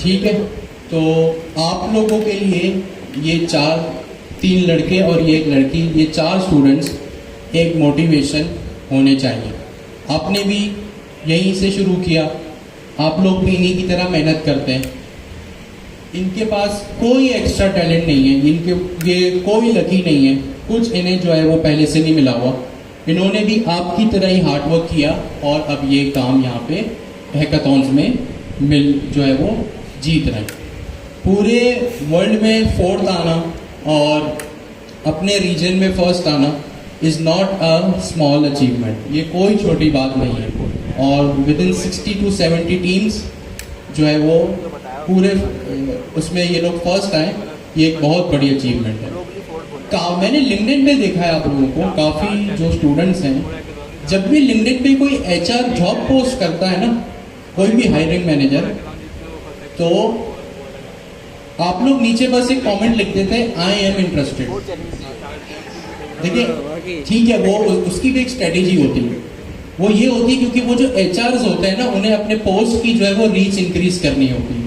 ठीक है, तो आप लोगों के लिए ये तीन लड़के और ये एक लड़की, ये 4 स्टूडेंट्स एक मोटिवेशन होने चाहिए। आपने भी यहीं से शुरू किया, आप लोग भी इन्हीं की तरह मेहनत करते हैं। इनके पास कोई एक्स्ट्रा टैलेंट नहीं है, ये कोई लकी नहीं है, कुछ इन्हें जो है वो पहले से नहीं मिला हुआ। इन्होंने भी आपकी तरह ही हार्डवर्क किया और अब ये काम यहाँ पे हैकाथॉन्स में जो है वो जीत रहे हैं। पूरे वर्ल्ड में 4th आना और अपने रीजन में फर्स्ट आना is not a small achievement, ये कोई छोटी बात नहीं है। और विद इन 60 to 70 टीम्स जो है वो पूरे उसमें ये लोग फर्स्ट आए, ये एक बहुत बड़ी अचीवमेंट है। मैंने लिंक्डइन पे देखा है आप लोगों को, काफ़ी जो स्टूडेंट्स हैं, जब भी लिंक्डइन पे कोई HR जॉब पोस्ट करता है ना, कोई भी हायरिंग मैनेजर, तो आप लोग नीचे बस एक कमेंट लिख देते हैं, आई एम इंटरेस्टेड। देखिए ठीक है, वो उसकी भी एक स्ट्रेटेजी होती है, वो ये होती है क्योंकि वो जो HRs होते हैं ना, उन्हें अपने पोस्ट की जो है वो रीच इंक्रीज करनी होती है।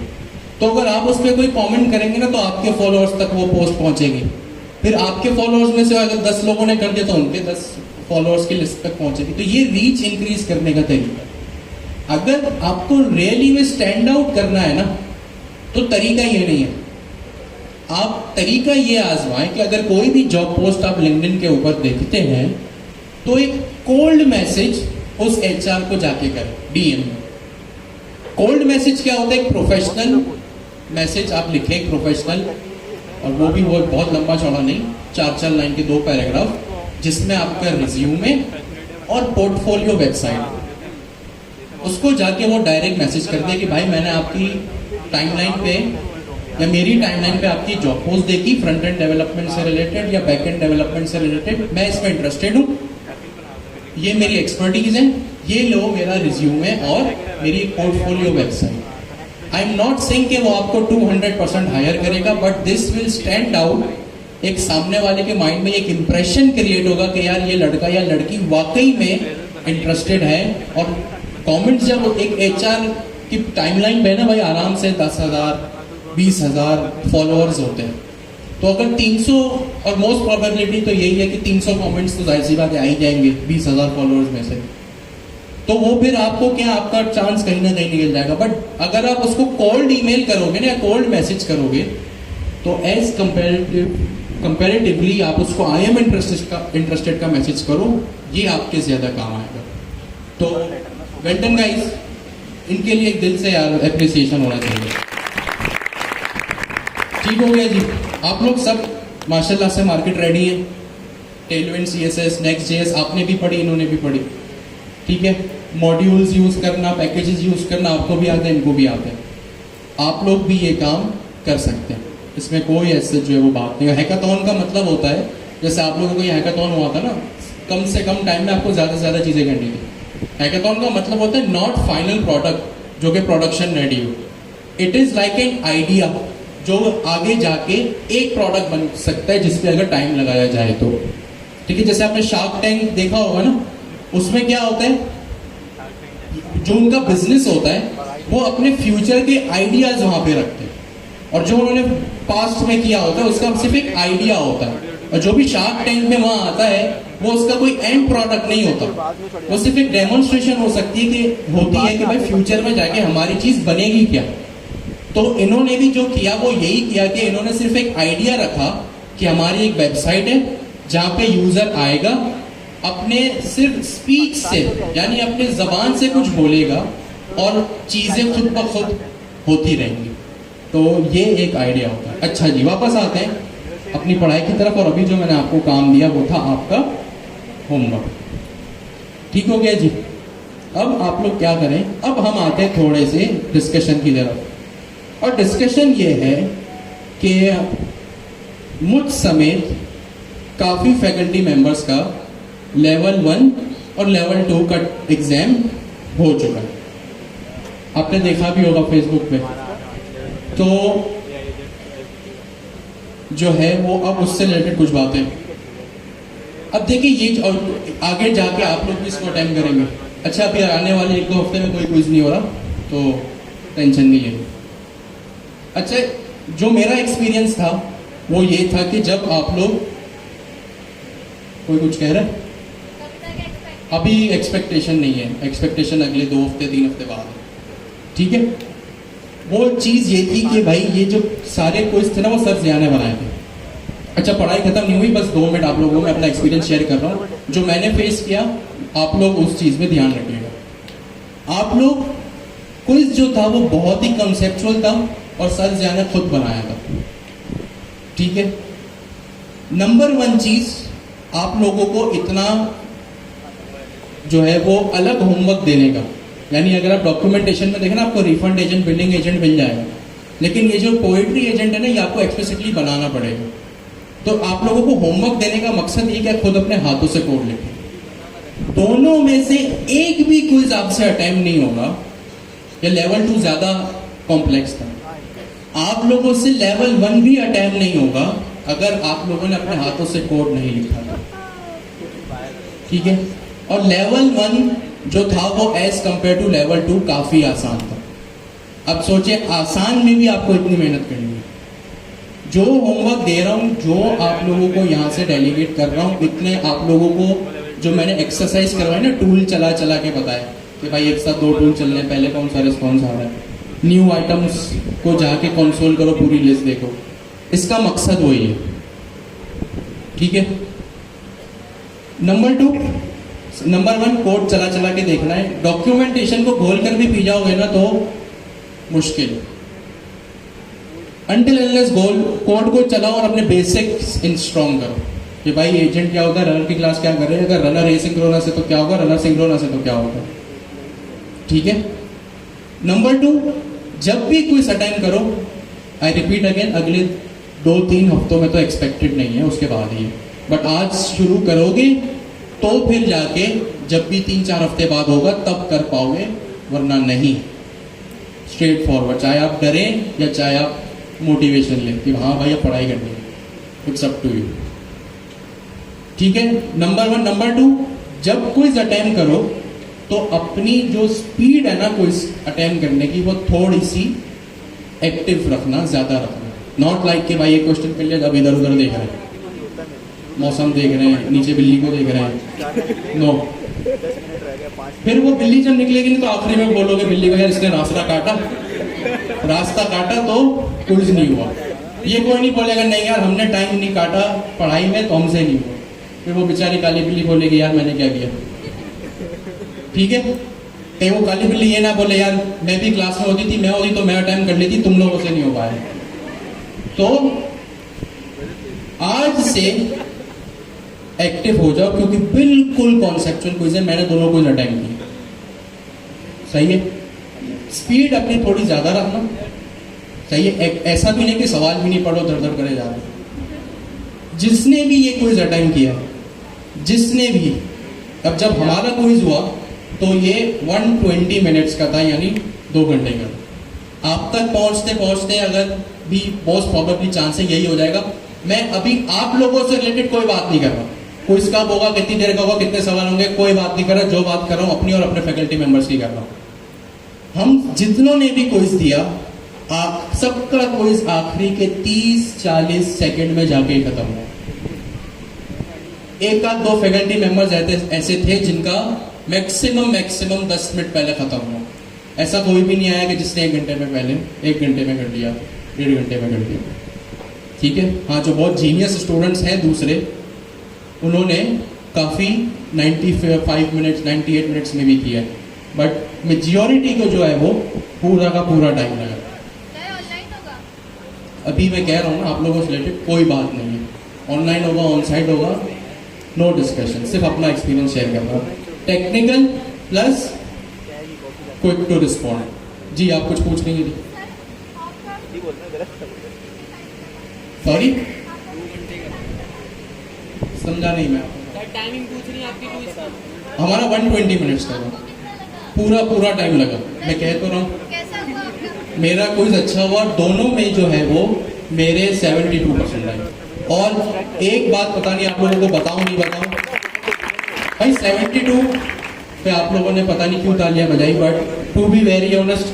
तो अगर आप उस पर कोई कमेंट करेंगे ना, तो आपके फॉलोअर्स तक वो पोस्ट पहुंचेगी, फिर आपके फॉलोअर्स में से अगर 10 लोगों ने कर दिया तो उनके 10 फॉलोअर्स की लिस्ट तक पहुंचेगी। तो ये रीच इंक्रीज करने का तरीका। अगर आपको रियली में स्टैंड आउट करना है ना, तो तरीका ये नहीं है। आप तरीका ये आजमाएं कि अगर कोई भी जॉब पोस्ट आप लिंक्डइन के ऊपर देखते हैं, तो एक कोल्ड मैसेज उस HR को जाके करें, DM में। कोल्ड मैसेज क्या होता है? एक प्रोफेशनल मैसेज आप लिखें, प्रोफेशनल, और वो भी वो बहुत लंबा चौड़ा नहीं, 4 लाइन के 2 पैराग्राफ, जिसमें आपका रिज्यूमे और पोर्टफोलियो वेबसाइट, उसको जाके वो डायरेक्ट मैसेज कर दे कि भाई मैंने आपकी टाइमलाइन पे या मेरी टाइमलाइन पे आपकी जॉब पोस्ट देखी, फ्रंट एंड डेवलपमेंट से रिलेटेड या बैक एंड डेवलपमेंट से रिलेटेड, मैं इसमें इंटरेस्टेड हूँ, ये मेरी एक्सपर्टीज है, ये लो मेरा रिज्यूमे और मेरी portfolio website. I am not saying कि वो आपको 200% हायर करेगा, but this will stand out. एक सामने वाले के माइंड में एक इंप्रेशन क्रिएट होगा कि यार ये लड़का या लड़की वाकई में इंटरेस्टेड है। और कमेंट्स जब एक HR की टाइमलाइन पे ना भाई आराम से 10,000 20,000 फॉलोअर्स होते हैं, तो अगर 300, और मोस्ट प्रोबेबिलिटी तो यही है कि 300 कमेंट्स तो जाहिर सी बात है आ ही जाएंगे 20,000 फॉलोअर्स में से, तो वो फिर आपको क्या, आपका चांस कहीं ना कहीं निकल जाएगा। बट अगर आप उसको कोल्ड ईमेल करोगे ना या कोल्ड मैसेज करोगे, तो एज कंपेरेटिवली आप उसको आई एम इंटरेस्टेड का मैसेज करो, ये आपके ज्यादा काम आएगा। तो वेल डन गाइस, इनके लिए एक दिल से यार एप्रिसिएशन होना चाहिए। ठीक हो गया जी, आप लोग सब माशाल्लाह से मार्केट रेडी है। टेलविंड, CSS, Next.js आपने भी पढ़ी, इन्होंने भी पढ़ी, ठीक है। मॉड्यूल्स यूज करना, पैकेजेस यूज करना आपको भी आता है, इनको भी आता है। आप लोग भी ये काम कर सकते हैं, इसमें कोई ऐसे जो है वो बात नहीं है। हैकाथॉन का मतलब होता है, जैसे आप लोगों को ये हैकाथॉन हुआ था ना, कम से कम टाइम में आपको ज़्यादा से ज़्यादा चीज़ें करनी थी। हैकाथॉन का मतलब होता है नॉट फाइनल प्रोडक्ट जो कि प्रोडक्शन रेडी हो, it is like an idea जो आगे जाके एक प्रोडक्ट बन सकता है जिसपे अगर टाइम लगाया जाए तो, ठीक है। जैसे आपने शार्क टैंक देखा होगा ना, उसमें क्या होता है, जो उनका बिजनेस होता है वो अपने फ्यूचर के आइडियाज वहां पे रखते हैं, और जो उन्होंने पास्ट में किया होता है उसका सिर्फ एक आइडिया होता है। और जो भी शार्क टैंक में वहां आता है वो उसका कोई एंड प्रोडक्ट नहीं होता, वो सिर्फ एक डेमोन्स्ट्रेशन हो सकती है कि होती है कि भाई फ्यूचर में जाके हमारी चीज बनेगी क्या। तो इन्होंने भी जो किया वो यही किया कि इन्होंने सिर्फ एक आइडिया रखा कि हमारी एक वेबसाइट है जहाँ पे यूजर आएगा, अपने सिर्फ स्पीच से यानी अपने जबान से कुछ बोलेगा और चीजें खुद ब खुद होती रहेंगी। तो ये एक आइडिया होता है। अच्छा जी, वापस आते हैं अपनी पढ़ाई की तरफ, और अभी जो मैंने आपको काम दिया वो था आपका होमवर्क। ठीक हो गया जी। अब आप लोग क्या करें, अब हम आते हैं थोड़े से डिस्कशन की तरफ, और डिस्कशन ये है कि मुझ समेत काफ़ी फैकल्टी मेंबर्स का लेवल 1 और लेवल 2 का एग्ज़ाम हो चुका है, आपने देखा भी होगा फेसबुक पे। तो जो है वो अब उससे रिलेटेड कुछ बातें, अब देखिए ये, और आगे जाके आप लोग भी इसको अटेम्प्ट करेंगे। अच्छा, अभी आने वाले 1-2 हफ्ते में कोई क्विज नहीं हो रहा, तो टेंशन नहीं है। अच्छा, जो मेरा एक्सपीरियंस था वो ये था कि जब आप लोग, कोई कुछ कह रहा है? अभी एक्सपेक्टेशन नहीं है, एक्सपेक्टेशन अगले 2 हफ्ते 3 हफ्ते बाद है, ठीक है। वो चीज़ ये थी कि भाई ये जो सारे क्विज थे ना वो सर जिया ने बनाए थे। अच्छा, पढ़ाई खत्म नहीं हुई, बस 2 मिनट आप लोगों में अपना एक्सपीरियंस शेयर कर रहा हूँ जो मैंने फेस किया। आप लोग उस चीज़ में ध्यान रखिएगा। आप लोग क्विज जो था वो बहुत ही कंसेप्चुअल था और सर जिया ने खुद बनाया था, ठीक है। नंबर 1 चीज़, आप लोगों को इतना जो है वो अलग होमवर्क देने का, यानी अगर आप डॉक्यूमेंटेशन में देखें ना आपको रिफंड एजेंट, बिलिंग एजेंट मिल जाएगा, लेकिन ये जो पोएट्री एजेंट है ना ये आपको एक्सप्लिसिटली बनाना पड़ेगा। तो आप लोगों को होमवर्क देने का मकसद ये कि खुद अपने हाथों से कोड लिखें। दोनों में से एक भी क्विज आपसे अटेम्प्ट नहीं होगा, या लेवल 2 ज्यादा कॉम्प्लेक्स था, आप लोगों से लेवल 1 भी अटेम्प्ट नहीं होगा अगर आप लोगों ने अपने हाथों से कोड नहीं लिखा था, ठीक है। और लेवल 1 जो था वो एज कंपेयर टू लेवल 2 काफी आसान था। अब सोचिए, आसान में भी आपको इतनी मेहनत करनी है। जो होमवर्क दे रहा हूँ, जो आप लोगों को यहाँ से डेलीगेट कर रहा हूँ, इतने आप लोगों को जो मैंने एक्सरसाइज करवाए ना, टूल चला चला के बताया कि भाई एक साथ 2 टूल चलने, पहले कौन सा रिस्पॉन्स आ रहा है, न्यू आइटम्स को जाके कंसोल करो, पूरी लिस्ट देखो, इसका मकसद वही है, ठीक है। नंबर 1 कोड चला चला के देखना है। डॉक्यूमेंटेशन को खोल कर भी पी जाओगे ना तो मुश्किल। अनटिल अनलेस गोल कोड को चलाओ और अपने बेसिक्स स्ट्रॉन्ग करो कि भाई एजेंट क्या होता है, रनर की क्लास क्या कर रहे हैं, अगर रनर एसिंक्रोनस है तो क्या होगा, रनर सिंक्रोनस है तो क्या होगा, ठीक है। नंबर 2, जब भी क्विज अटेंड करो, आई रिपीट अगेन, अगले 2-3 हफ्तों में तो एक्सपेक्टेड नहीं है, उसके बाद ही है, बट आज शुरू करोगे तो फिर जाके जब भी 3-4 हफ्ते बाद होगा तब कर पाओगे, वरना नहीं। स्ट्रेट फॉरवर्ड, चाहे आप डरें या चाहे आप मोटिवेशन लें कि हाँ भाई अब पढ़ाई करनी है, इट्स अप टू यू, ठीक है। नंबर 1। नंबर 2, जब क्विज अटेम्प्ट करो तो अपनी जो स्पीड है ना क्विज अटेम्प्ट करने की, वो थोड़ी सी एक्टिव रखना, ज्यादा रखना। नॉट लाइक कि भाई ये क्वेश्चन कर लिया अब इधर उधर देख रहे हैं, मौसम देख रहे हैं, नीचे बिल्ली को देख रहे हैं, नो। फिर वो बिल्ली जब निकलेगी नहीं तो आखिरी में बोलोगे बिल्ली को, यार इसने रास्ता काटा तो कुछ नहीं हुआ। ये कोई नहीं बोलेगा नहीं यार हमने टाइम नहीं काटा पढ़ाई में तो हमसे नहीं हुआ। फिर वो बेचारी काली बिल्ली बोलेगी यार मैंने क्या किया, ठीक है। कहीं वो काली बिल्ली ये ना बोले यार मैं भी क्लास में होती थी, मैं होती तो मैं अटेम्प्ट कर लेती, तुम लोगों से नहीं हो पाया। तो आज से एक्टिव हो जाओ, क्योंकि बिल्कुल कॉन्सेप्चुअल क्विज है, मैंने दोनों क्विज अटेम्प्ट किए, सही है। स्पीड अपनी थोड़ी ज्यादा रखना, सही है। ऐसा भी नहीं कि सवाल भी नहीं पढ़ो, दर दर करे जा रहे। जिसने भी ये क्विज अटेम्प्ट किया, जिसने भी, अब जब हमारा क्विज हुआ तो ये 120 मिनट्स का था, यानी 2 घंटे का। आप तक पहुंचते पहुंचते अगर भी मोस्ट प्रोबेबली चांस है यही हो जाएगा। मैं अभी आप लोगों से रिलेटेड कोई बात नहीं कर रहा, क्विज कब होगा, कितनी देर का होगा, कितने सवाल होंगे, कोई बात नहीं कर रहा। जो बात कर रहा हूँ अपनी और अपने फैकल्टी मेंबर्स की कर रहा हूँ। हम जितनों ने भी क्विज दिया, सबका क्विज आखिरी के 30-40 सेकंड में जाके खत्म हुआ। एक आध 2 फैकल्टी मेंबर्स ऐसे थे जिनका मैक्सिमम 10 मिनट पहले खत्म हुआ। ऐसा कोई भी नहीं आया कि जिसने 1 घंटे में पहले 1 घंटे में कर लिया, 1.5 घंटे में कर लिया, ठीक है। हाँ, जो बहुत जीनियस स्टूडेंट्स हैं दूसरे, उन्होंने काफ़ी 95 मिनट्स 98 मिनट्स में भी किया, बट मेजॉरिटी को जो है वो पूरा का पूरा टाइम लगा। अभी मैं कह रहा हूँ ना, आप लोगों से रिलेटेड कोई बात नहीं है, ऑनलाइन होगा, ऑन साइट होगा, नो डिस्कशन, सिर्फ अपना एक्सपीरियंस शेयर कर रहा हूँ। Technical plus quick to respond. जी आप कुछ पूछ रही थी, सॉरी समझा नहीं मैं। टाइमिंग पूछ रही है आपकी क्विज की? हमारा 120 मिनट्स का पूरा टाइम लगा। मैं कह तो रहा हूँ मेरा क्विज अच्छा हुआ, दोनों में जो है वो मेरे 72% आए। और एक बात पता नहीं आप लोगों को बताऊं नहीं बताऊं, भाई 72 पे आप लोगों ने पता नहीं क्यों तालियां बजाई, but to be very honest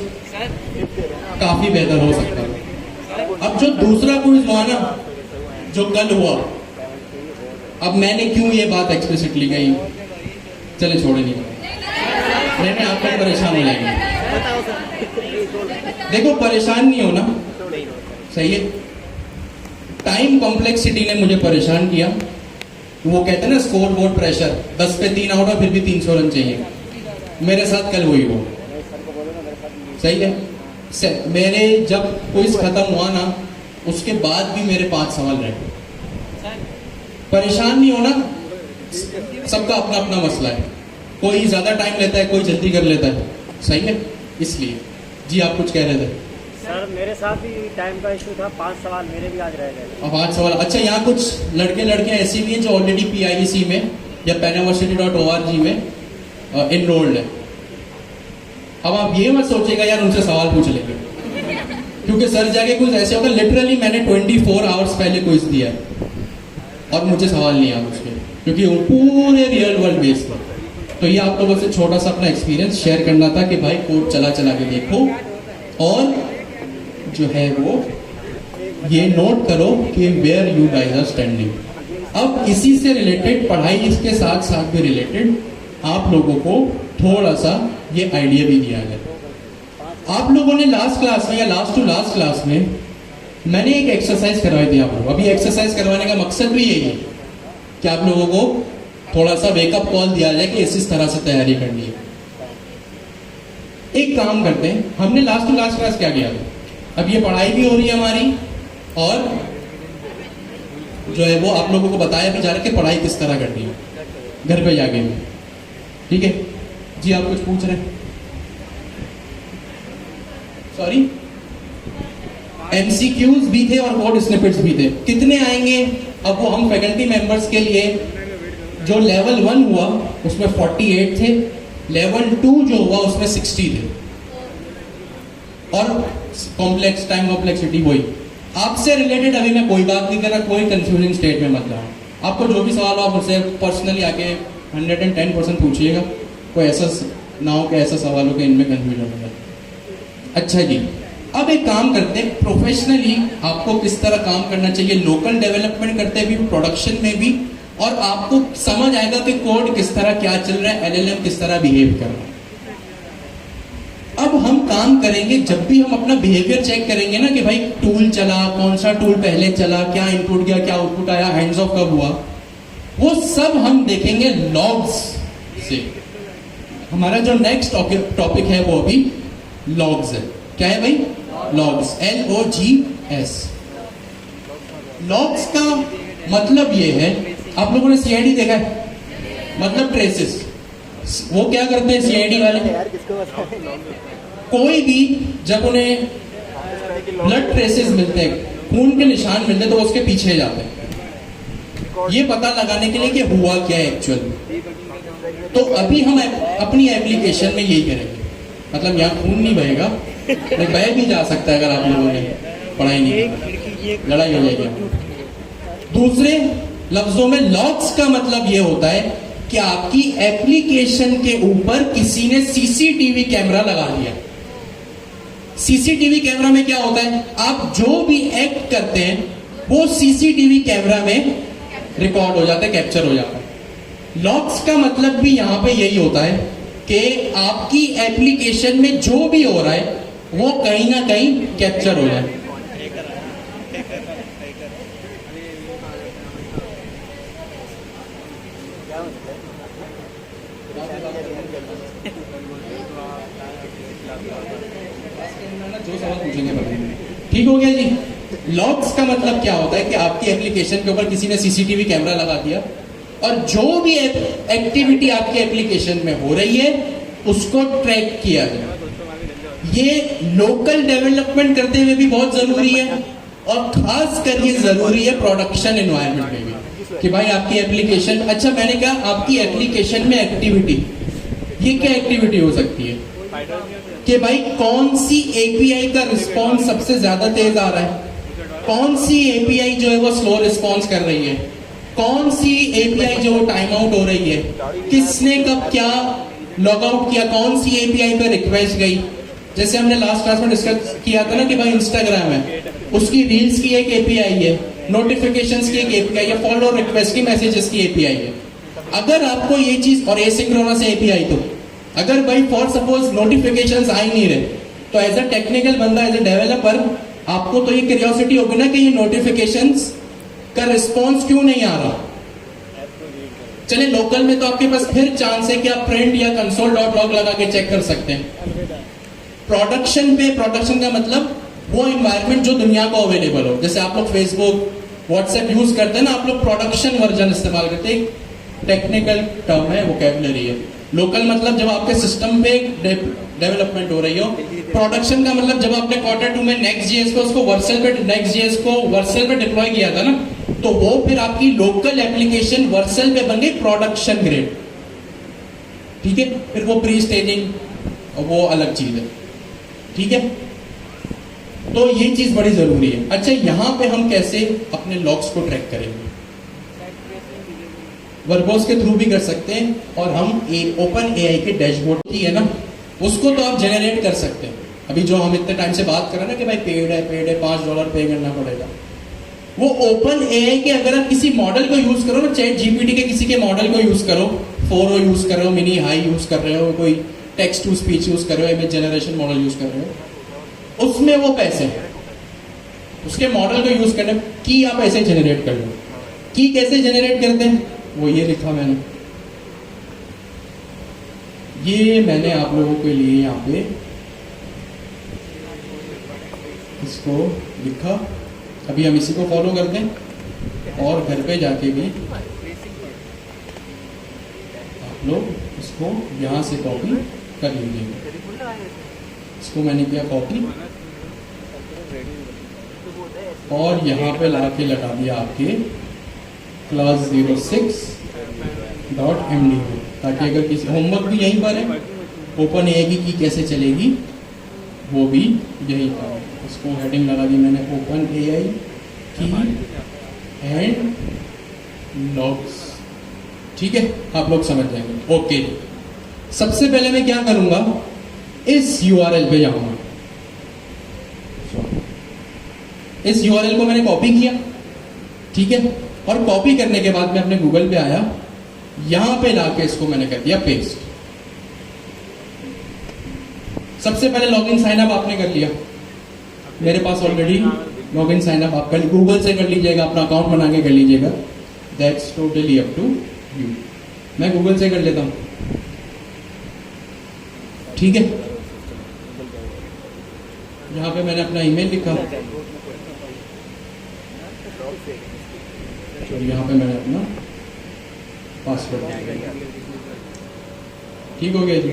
काफी बेहतर हो सकता है। अब जो दूसरा क्विज हुआ ना, जो कल हुआ, अब मैंने क्यों ये बात एक्सप्लिसिटली कही, चले छोड़े नहीं, मैंने आपको परेशान हो जाएंगे। देखो परेशान नहीं होना, सही है। टाइम कॉम्प्लेक्सिटी ने मुझे परेशान किया। वो कहते हैं ना स्कोर बोर्ड प्रेशर, 10 पे 3 आउट और फिर भी 300 रन चाहिए। मेरे साथ कल वही हुआ, सही है। मेरे जब क्विज खत्म हुआ ना, उसके बाद भी मेरे 5 सवाल रहे। परेशान नहीं होना, सबका अपना अपना मसला है। कोई ज्यादा टाइम लेता है, कोई जल्दी कर लेता है, सही है। इसलिए जी आप कुछ कह रहे थे। सर मेरे साथ भी टाइम का इशू था, 5 सवाल मेरे भी आज रह गए। 5 सवाल, अच्छा। यहाँ कुछ लड़के लड़कियां ऐसी भी हैं जो ऑलरेडी PIEC में या penuniversity.org में इनरोल्ड है। अब आप ये मत सोचेगा यार उनसे सवाल पूछ लेंगे, क्योंकि सर जाके कुछ ऐसे होगा। लिटरली मैंने 24 आवर्स पहले क्विज दिया और मुझे सवाल नहीं आया उसके, क्योंकि वो पूरे रियल वर्ल्ड बेस्ड था। तो ये आप लोगों से छोटा सा अपना एक्सपीरियंस शेयर करना था कि भाई कोड चला चला के देखो, और जो है वो ये नोट करो कि where you guys are standing. अब इसी से रिलेटेड, पढ़ाई इसके साथ साथ भी रिलेटेड, आप लोगों को थोड़ा सा ये आइडिया भी दिया गया। आप लोगों ने लास्ट क्लास में या लास्ट टू लास्ट क्लास में मैंने एक एक्सरसाइज करवाई थी आप लोगों को। अभी एक्सरसाइज करवाने का मकसद भी यही है कि आप लोगों को थोड़ा सा वेकअप कॉल दिया जाए कि इस तरह से तैयारी करनी है। एक काम करते हैं, हमने लास्ट टू लास्ट क्लास क्या किया था, अब ये पढ़ाई भी हो रही है हमारी, और जो है वो आप लोगों को बताया भी जा रहा है कि पढ़ाई किस तरह करनी है घर पे जाके। ठीक है जी, आप कुछ पूछ रहे हैं? सॉरी, MCQs भी थे और कोड स्निपेट्स भी थे। कितने आएंगे? अब वो हम फैकल्टी मेंबर्स के लिए, जो लेवल 1 हुआ उसमें 48 थे, लेवल 2 जो हुआ उसमें 60 थे, और कॉम्प्लेक्स टाइम कॉम्प्लेक्सिटी वही। आपसे रिलेटेड अभी मैं कोई बात नहीं कर रहा, कोई कंफ्यूजिंग स्टेट में मत जाओ। आपको जो भी सवाल हो आप मुझसे पर्सनली आके 110% पूछिएगा। कोई ऐसा ना हो कि ऐसा सवाल हो कि इनमें कंफ्यूजन हो जाए। अच्छा जी, अब एक काम करते हैं, प्रोफेशनली आपको किस तरह काम करना चाहिए, लोकल डेवलपमेंट करते भी, प्रोडक्शन में भी, और आपको समझ आएगा कि कोड किस तरह क्या चल रहा है, LLM किस तरह बिहेव कर रहा है। अब हम काम करेंगे, जब भी हम अपना बिहेवियर चेक करेंगे ना कि भाई टूल चला, कौन सा टूल पहले चला, क्या इनपुट गया, क्या आउटपुट आया, हैंड्स ऑफ कब हुआ, वो सब हम देखेंगे लॉग्स से। हमारा जो नेक्स्ट टॉपिक है वो अभी लॉग्स है। क्या है भाई? Logs, LOGS। लॉग्स का मतलब ये है, आप लोगों ने CID देखा है, मतलब ट्रेसेस। वो क्या करते हैं CID वाले, कोई भी जब उन्हें ब्लड ट्रेसेस मिलते हैं, खून के निशान मिलते हैं, तो उसके पीछे जाते हैं ये पता लगाने के लिए कि हुआ क्या है एक्चुअल। तो अभी हम अपनी एप्लीकेशन में यही करेंगे, मतलब यहाँ खून नहीं बहेगा, बह भी जा सकता है अगर आप लोगों ने पढ़ाई नहीं, लड़ाई हो जाएगी। दूसरे लफ्जों में लॉग्स का मतलब ये होता है कि आपकी एप्लीकेशन के ऊपर किसी ने CCTV कैमरा लगा दिया। CCTV कैमरा में क्या होता है, आप जो भी एक्ट करते हैं वो CCTV कैमरा में रिकॉर्ड हो जाता है, कैप्चर हो जाता है। लॉग्स का मतलब भी यहां पे यही होता है कि आपकी एप्लीकेशन में जो भी हो रहा है वो कहीं ना कहीं कैप्चर हो जाए। जो सवाल पूछेंगे बताएंगे, ठीक हो गया जी। लॉग्स का मतलब क्या होता है कि आपकी एप्लीकेशन के ऊपर किसी ने CCTV कैमरा लगा दिया, और जो भी एक्टिविटी आपकी एप्लीकेशन में हो रही है उसको ट्रैक किया जाए। ये लोकल डेवलपमेंट करते हुए भी बहुत जरूरी है, और खास कर ये जरूरी है प्रोडक्शन एनवायरनमेंट में भी, कि भाई आपकी एप्लीकेशन, अच्छा मैंने कहा आपकी एप्लीकेशन में एक्टिविटी, ये क्या एक्टिविटी हो सकती है कि भाई कौन सी API का रिस्पॉन्स सबसे ज्यादा तेज आ रहा है, कौन सी API जो है वो स्लो रिस्पॉन्स कर रही है, कौन सी API जो टाइम आउट हो रही है, किसने कब क्या लॉग आउट किया, कौन सी API पे रिक्वेस्ट गई। जैसे हमने लास्ट क्लास में डिस्कस किया था ना कि भाई इंस्टाग्राम है, उसकी रील्स की एक एपीआई है, नोटिफिकेशंस की एक एपीआई है, फॉलो रिक्वेस्ट की, मैसेजेस की एपीआई है। अगर आपको ये चीज और एसिंक्रोनस एपीआई, तो अगर भाई फॉर सपोज नोटिफिकेशंस आ ही नहीं रहे, तो एज अ टेक्निकल बंदा, एज अ डेवलपर, आपको तो ये क्यूरियोसिटी होगी ना कि ये नोटिफिकेशंस का रिस्पॉन्स क्यों नहीं आ रहा। चले लोकल में तो आपके पास फिर चांस है कि आप प्रिंट या console.log लगा के चेक कर सकते हैं। प्रोडक्शन पे, प्रोडक्शन का मतलब वो एनवायरनमेंट जो दुनिया को अवेलेबल हो, जैसे आप लोग फेसबुक, व्हाट्सएप यूज करते हैं ना, आप लोग प्रोडक्शन वर्जन इस्तेमाल करते हैं, टेक्निकल टर्म है, वोकैबुलरी है। लोकल मतलब जब आपके सिस्टम पे डेवलपमेंट हो रही हो। प्रोडक्शन का मतलब जब आपने Q2 में Next.js को उसको Next.js को वर्सल पे डिप्लॉय किया था ना, तो वो फिर आपकी लोकल एप्लीकेशन वर्सल पे बन गई प्रोडक्शन ग्रेड। ठीक है, फिर वो प्री स्टेजिंग वो अलग चीज है। ठीक है, तो ये चीज बड़ी जरूरी है। अच्छा, यहां पे हम कैसे अपने लॉग्स को ट्रैक करेंगे? वर्बोस के थ्रू भी कर सकते हैं, और हम ओपन एआई के डैशबोर्ड की है ना, उसको तो आप जेनरेट कर सकते हैं। अभी जो हम इतने टाइम से बात कर रहे हैं ना कि भाई पेड है, $5 पे करना पड़ेगा, वो ओपन एआई के अगर आप किसी मॉडल को यूज करो ना, चैट जीपीटी के किसी के मॉडल को यूज करो, 4o यूज कर रहे हो, मिनी हाई यूज कर रहे हो, कोई टेक्स्ट टू स्पीच यूज कर रहे हो, इमेज जनरेशन मॉडल यूज कर रहे हो, उसमें वो पैसे हैं। उसके मॉडल को यूज करने की आप ऐसे जनरेट कर लो। की कैसे जनरेट करते हैं, वो ये लिखा मैंने, ये मैंने आप लोगों के लिए यहाँ पे इसको लिखा। अभी हम इसी को फॉलो करते हैं, और घर पे जाके भी आप लोग इसको यहाँ से कॉपी कर लीजिएगा। इसको मैंने किया कॉपी, और यहाँ पे ला के लगा दिया आपके क्लास 06.md में, ताकि अगर किसी होमवर्क भी यहीं पर है, ओपन एआई की कैसे चलेगी वो भी यहीं पर है। इसको हेडिंग लगा दी मैंने, ओपन एआई की एंड लॉग्स। ठीक है, आप लोग समझ जाएंगे। ओके, सबसे पहले मैं क्या करूंगा, इस यूआरएल पे जाऊंगा। इस यूआरएल को मैंने कॉपी किया, ठीक है, और कॉपी करने के बाद मैं अपने गूगल पे आया, यहां पे लाके इसको मैंने कर दिया पेस्ट। सबसे पहले लॉगिन साइन अप आपने कर लिया, मेरे पास ऑलरेडी लॉगिन साइन अप आप कर, गूगल से कर लीजिएगा, अपना अकाउंट बना के कर लीजिएगा, that's totally up to you. मैं गूगल से कर लेता हूं, ठीक है। यहां पे मैंने अपना ईमेल लिखा, तो यहाँ पे मैंने अपना पासवर्ड, ठीक हो गया जी।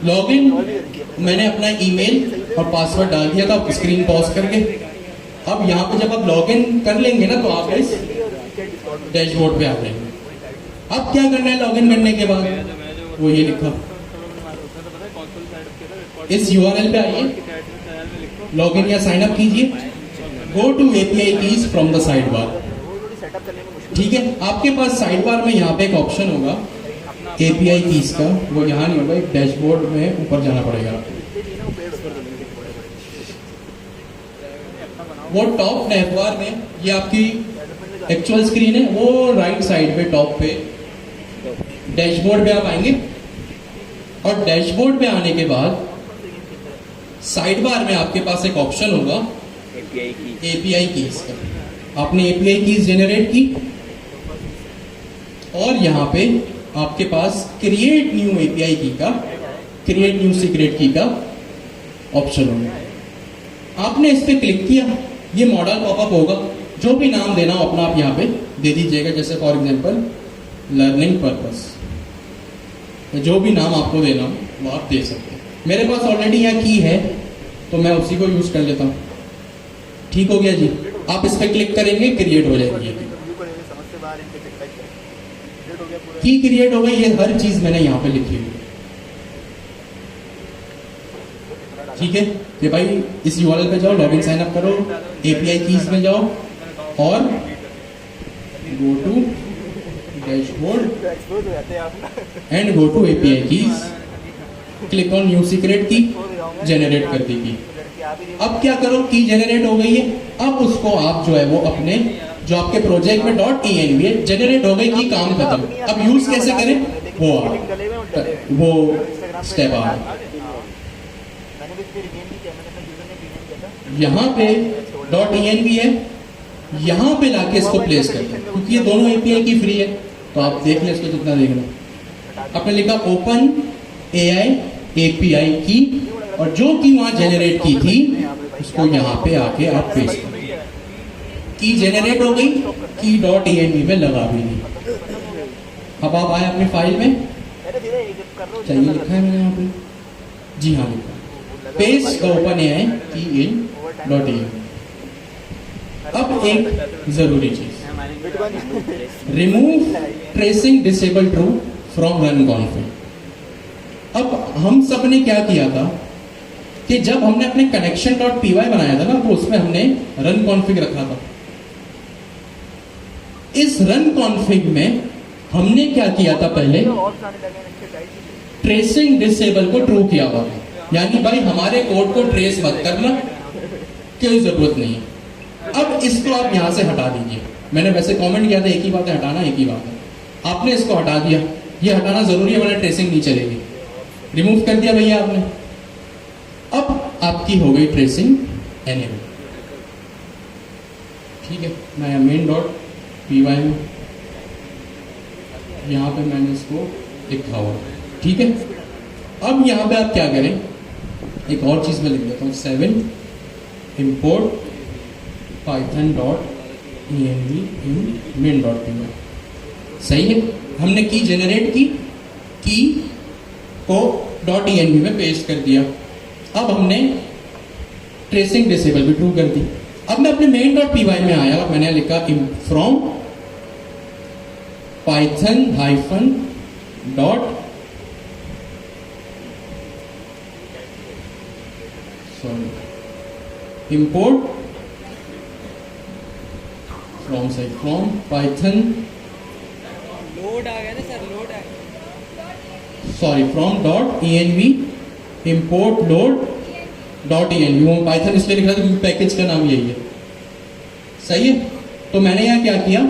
लॉगिन मैंने अपना ईमेल और पासवर्ड डाल दिया था, स्क्रीन पॉज करके। अब यहाँ पे जब आप लॉगिन कर लेंगे ना, तो आप इस डैशबोर्ड पे आ जाएंगे। अब क्या करना है लॉगिन करने के बाद, वो ये लिखा, इस यूआरएल पे आइए, लॉगिन या साइन अप कीजिए, go to API keys from the side bar. ठीक है, आपके पास साइड बार में यहाँ पे एक ऑप्शन होगा एपीआई कीज का, वो यहाँ नहीं होगा, एक डैशबोर्ड में ऊपर जाना पड़ेगा। वो टॉप नैव बार में, ये आपकी एक्चुअल स्क्रीन है, वो राइट साइड पे टॉप पे डैशबोर्ड पे आप आएंगे, और डैशबोर्ड पे आने के बाद साइड बार में आपके पास एक ऑप्शन होगा एपीआई कीज का। आपने एपीआई कीज जनरेट की, और यहाँ पे आपके पास क्रिएट न्यू एपीआई की का, क्रिएट न्यू सीक्रेट की का ऑप्शन होगा। आपने इस पे क्लिक किया, ये मॉडल पॉपअप होगा, जो भी नाम देना हो अपना आप यहाँ पे दे दीजिएगा, जैसे फॉर एग्जांपल लर्निंग पर्पस, जो भी नाम आपको देना हो वो आप दे सकते हैं। मेरे पास ऑलरेडी यहाँ की है, तो मैं उसी को यूज कर लेता हूँ। ठीक हो गया जी, आप इस पे क्लिक करेंगे, क्रिएट हो जाएगी। की क्रिएट हो गई, ये हर चीज मैंने यहाँ पे लिखी हुई, ठीक है। कि भाई इस यूआरएल पे जाओ, लॉगिन साइन अप करो, एपीआई कीज में जाओ, और go to dashboard and go to API keys, click on new secret key, generate कर दी की। अब क्या करो, की जनरेट हो गई है। अब उसको आप जो है वो अपने जो आपके प्रोजेक्ट में .env है, जनरेट हो गई की, काम खत्म। अब यूज कैसे करें वो स्टेप आ रहा है। यहाँ पे .env है, यहाँ पे लाके इसको प्लेस करते हैं क्योंकि ये दोनों एपीआई की फ्री है। तो आप देख लें इसको जितना देखना। आपने लिखा ओपन एआई एपीआई की, और जो की वहां जनरेट की थी उसको यहाँ पे आके आप पेस्ट करें। की जनरेट हो गई, की .env में लगा भी नहीं। अब आप आए अपनी फाइल में, चाहिए लिखा है मैंने यहाँ पे, जी हाँ लिखा, पेस्ट द ओपन एआई की इन .env। अब एक जरूरी चीज, remove tracing disable true from run config. अब हम सब ने क्या किया था कि जब हमने अपने connection.py बनाया था ना, तो उसमें हमने रन कॉन्फिग रखा था। इस रन कॉन्फिग में हमने क्या किया था, पहले ट्रेसिंग डिसेबल को ट्रू किया हुआ, यानी भाई हमारे कोड को ट्रेस मत करना, कोई जरूरत नहीं है। अब इसको आप यहां से हटा दीजिए। मैंने वैसे कमेंट किया था एक ही बात है हटाना, एक ही बात है। आपने इसको हटा दिया, ये हटाना जरूरी है वरना ट्रेसिंग नहीं चलेगी। रिमूव कर दिया भैया आपने। अब आपकी हो गई ट्रेसिंग एनेबल। ठीक है, मैं main.py में यहाँ पे मैंने इसको लिखा हुआ, ठीक है। अब यहाँ पे आप क्या करें, एक और चीज में लिख देता हूँ, 7 import python.env in main.py। सही है, हमने की जनरेट की को .env में पेस्ट कर दिया। अब हमने ट्रेसिंग डिसेबल भी ट्रू कर दी। अब मैं अपने main.py में आया और मैंने लिखा from python hyphen dot import from python load आ गया ना सर, लोड आ गया। Sorry from .env import load .env। वो पाइथन इसलिए लिख रहा था क्योंकि पैकेज का नाम यही है। सही है, तो मैंने यहाँ क्या किया,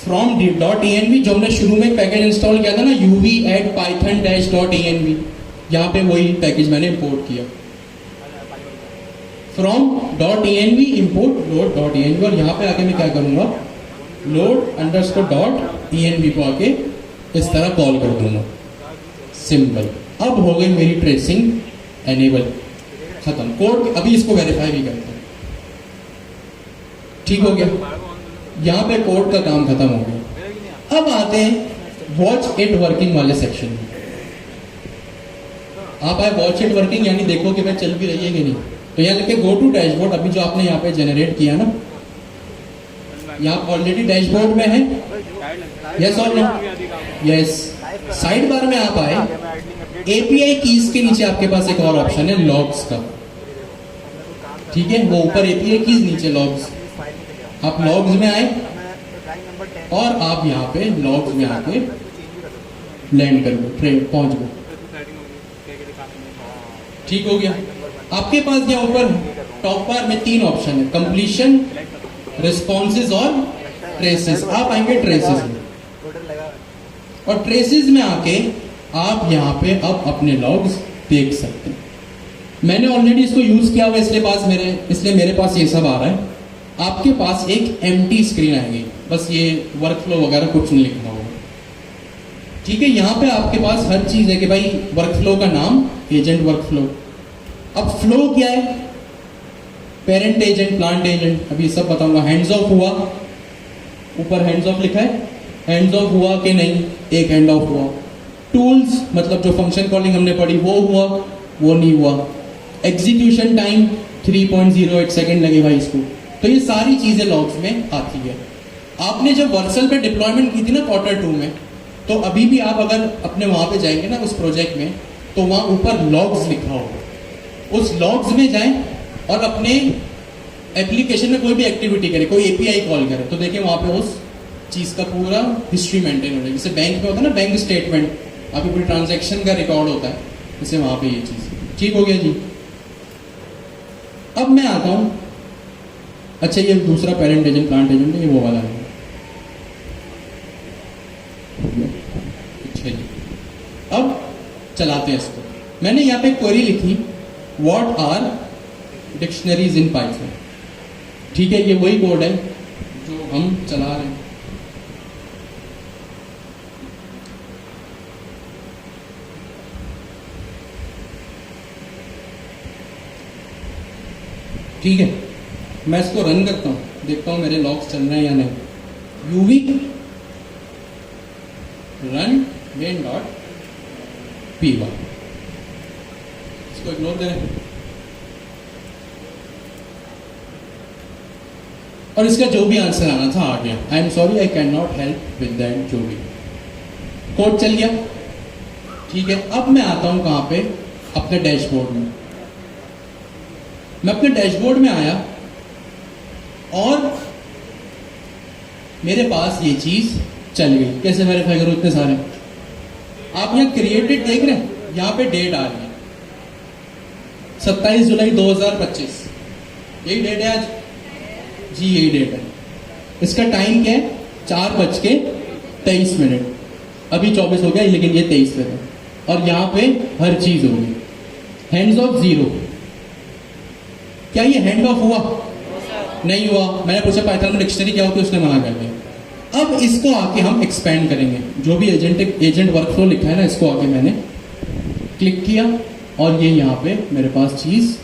फ्रॉम .env, जो हमने शुरू में पैकेज इंस्टॉल किया था ना, uv add python-.env, यहाँ पे वही पैकेज मैंने इंपोर्ट किया। फ्रॉम .env import load.env, और यहाँ पे आके मैं क्या करूँगा, load_.env को आके इस तरह कॉल कर दूंगा, सिंपल। अब हो गई मेरी ट्रेसिंग एनेबल खत्म। कोड अभी इसको वेरीफाई भी करते हैं, ठीक हो गया। यहाँ पे कोड का काम खत्म हो गया। अब आते हैं वॉच इट वर्किंग वाले सेक्शन में। आप आए वॉच इट वर्किंग, यानी देखो कि मैं चल भी रही है कि नहीं। तो यहाँ लिखे गो टू डैशबोर्ड। अभी जो आपने यहाँ पे जनरेट किया ना, यहाँ ऑलरेडी डैशबोर्ड में है, यस और नो, यस। साइड बार में आप आए, एपीआई कीज के नीचे आपके पास एक और ऑप्शन है लॉग्स का, ठीक है। वो ऊपर एपीआई कीज, नीचे लॉग्स। आप लॉग्स में आए और आप यहाँ पे लॉग्स में आके लैंड कर गए, ट्रेन पहुंच गए, ठीक हो गया। आपके पास यहाँ ऊपर टॉप बार में 3 ऑप्शन है, कंप्लीशन, रिस्पॉन्सेज और ट्रेसेस। आप आएंगे ट्रेसेस में, और ट्रेसेस में आके आप यहाँ पे अब अपने लॉग्स देख सकते हैं। मैंने ऑलरेडी इसको यूज किया हुआ इसलिए मेरे पास ये सब आ रहा है। आपके पास एक एम्प्टी स्क्रीन आएगी, बस ये वर्कफ्लो वगैरह कुछ नहीं लिखना होगा, ठीक है। यहाँ पे आपके पास हर चीज है कि भाई वर्कफ्लो का नाम, एजेंट वर्कफ्लो। अब फ्लो क्या है, पेरेंट एजेंट, प्लांट एजेंट, अभी सब बताऊंगा। हैंड्स ऑफ हुआ, ऊपर हैंड्स ऑफ लिखा है, हैंड्स ऑफ हुआ कि नहीं, एक हैंड ऑफ हुआ। टूल्स मतलब जो फंक्शन कॉलिंग हमने पढ़ी वो हुआ, वो नहीं हुआ। एग्जीक्यूशन टाइम 3.08 सेकेंड लगे भाई इसको। तो ये सारी चीजें लॉग्स में आती है। आपने जब वर्सल पे डिप्लॉयमेंट की थी ना Q2 में, तो अभी भी आप अगर अपने वहां पे जाएंगे ना उस प्रोजेक्ट में, तो वहां ऊपर लॉग्स लिखा होगा, उस लॉग्स में जाएं और अपने एप्लीकेशन में कोई भी एक्टिविटी करे, कोई एपीआई कॉल करे, तो देखिए वहां पे उस चीज का पूरा हिस्ट्री मेंटेन हो जाएगी। जैसे बैंक में होता है ना, बैंक स्टेटमेंट, आपकी पूरी ट्रांजैक्शन का रिकॉर्ड होता है, जैसे वहां पे ये चीज। ठीक हो गया जी। अब मैं आता हूं, अच्छा ये दूसरा पेरेंट एजेंट प्लांट एजेंट ये वो वाला है। अच्छा जी, अब चलाते हैं इसको। मैंने यहाँ पे क्वेरी लिखी, what are dictionaries in Python. ठीक है, ये वही कोड है जो हम चला रहे हैं। ठीक है, मैं इसको रन करता हूं, देखता हूं मेरे लॉग्स चल रहे हैं या नहीं। UV run main dot P one, इसको इग्नोर करें। और इसका जो भी आंसर आना था आ गया। I am sorry I can not help with that, जो भी कोड चल गया। ठीक है, अब मैं आता हूं कहां पे, अपने डैशबोर्ड में। मैं अपने डैशबोर्ड में आया और मेरे पास ये चीज चल गई। कैसे वेरीफाई करूं इतने सारे? आप यहां क्रिएटेड देख रहे हैं, यहां पे डेट आ रही है 27 जुलाई 2025। यही डेट है आज जी, यही डेट है। इसका टाइम क्या है? 4:23। अभी 24 हो गया, लेकिन ये 23 पे है। और यहां पे हर चीज होगी। हैंड्स ऑफ 0, क्या ये हैंड ऑफ हुआ? नहीं हुआ। मैंने पूछा पाइथन में डिक्शनरी क्या होती है, उसने मना कर दिया। अब इसको आके हम एक्सपेंड करेंगे। जो भी एजेंट वर्कफ्लो लिखा है ना, इसको आके मैंने क्लिक किया और ये यहाँ पे मेरे पास चीज,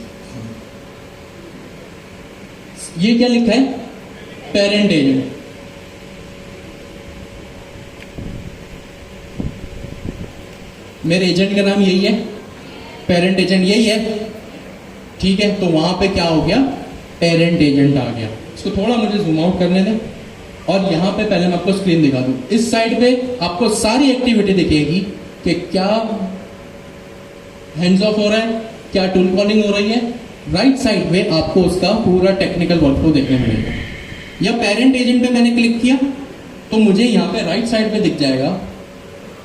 ये क्या लिखा है? Parent agent. मेरे एजेंट का नाम यही है, पेरेंट एजेंट यही है। ठीक है, तो वहां पे क्या हो गया? पेरेंट एजेंट आ गया। इसको थोड़ा मुझे जूम आउट करने दें और यहां पे पहले मैं आपको स्क्रीन दिखा दूं। इस साइड पे आपको सारी एक्टिविटी दिखेगी कि क्या हैंड्स ऑफ हो रहा है, क्या टूल कॉलिंग हो रही है। राइट साइड पे आपको उसका पूरा टेक्निकल वर्कफ्लो देखने मिलेगा। या पेरेंट एजेंट पे मैंने क्लिक किया तो मुझे यहाँ पे राइट साइड पे दिख जाएगा